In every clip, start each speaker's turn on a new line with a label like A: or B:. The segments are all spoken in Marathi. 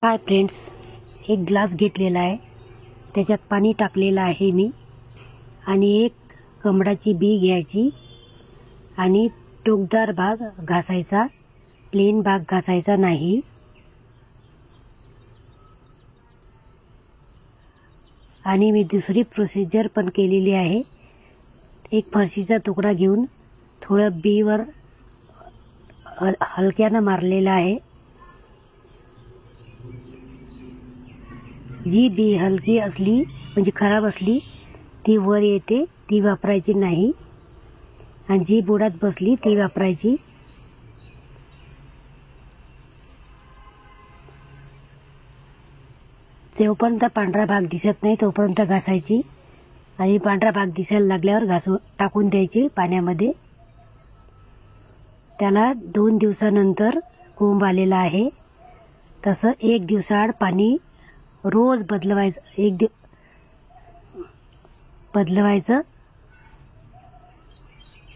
A: हाय फ्रेंड्स, एक ग्लास घेतलेला आहे, त्याच्यात पाणी टाकलेलं आहे मी, आणि एक कमळाची बी घ्यायची आणि टोकदार भाग घासायचा, प्लेन भाग घासायचा नाही. आणि मी दुसरी प्रोसिजर पण केलेली आहे. एक फरशीचा तुकडा घेऊन थोडं बीवर हलक्यानं मारलेला आहे. जी बी हलकी असली म्हणजे खराब असली ती वर येते, ती वापरायची नाही, आणि जी बुडात बसली ती वापरायची. जोपर्यंत पांढरा भाग दिसत नाही तोपर्यंत घासायची, आणि पांढरा भाग दिसायला लागल्यावर टाकून द्यायची पाण्यामध्ये. त्याला 2 दिवसानंतर कोंब आलेला आहे. तसं 1 दिवसाआड पाणी रोज बदलवायचं, बदलवायचं.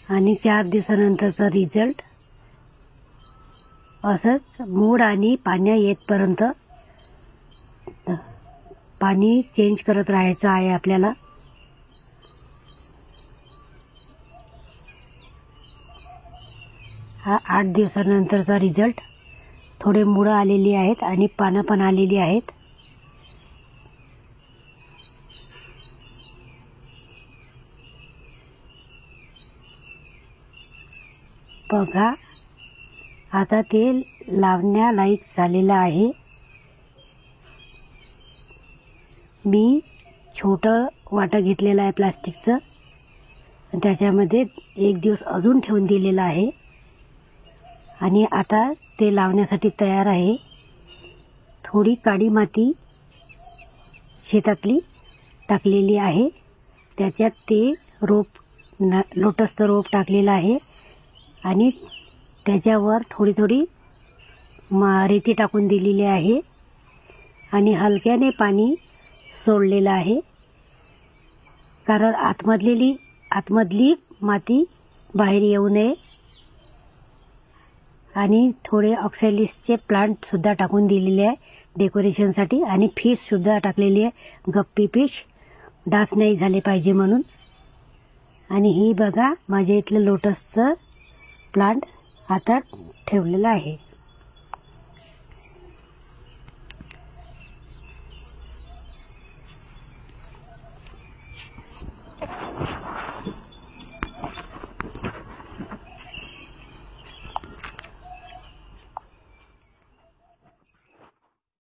A: आणि 4 दिवसानंतरचा रिझल्ट असंच मूड आणि पाण्या येतपर्यंत पाणी चेंज करत राहायचं आहे आपल्याला. हा 8 दिवसानंतरचा रिझल्ट. थोडे मुळं आलेली आहेत आणि पानं पण आलेली आहेत. बघा, आता ते लावण्यालायक झालेलं आहे. मी छोटं वाटं घेतलेलं आहे प्लास्टिकचं, त्याच्यामध्ये 1 दिवस अजून ठेवून दिलेलं आहे, आणि आता ते लावण्यासाठी तयार आहे. थोडी काळी माती शेतातली टाकलेली आहे, त्याच्यात ते लोटसचं रोप टाकलेलं आहे, आणि त्याच्यावर थोडी थोडी रेती टाकून दिलेली आहे, आणि हलक्याने पाणी सोडलेलं आहे, कारण आतमधली माती बाहेर येऊ नये. आणि थोडे ऑक्सॅलिसचे प्लांटसुद्धा टाकून दिलेले आहे डेकोरेशनसाठी, आणि फिशसुद्धा टाकलेली आहे, गप्पी फिश, डास नाही झाले पाहिजे म्हणून. आणि ही बघा, माझ्या इथलं लोटसचं प्लांट आता ठेवलेलं आहे.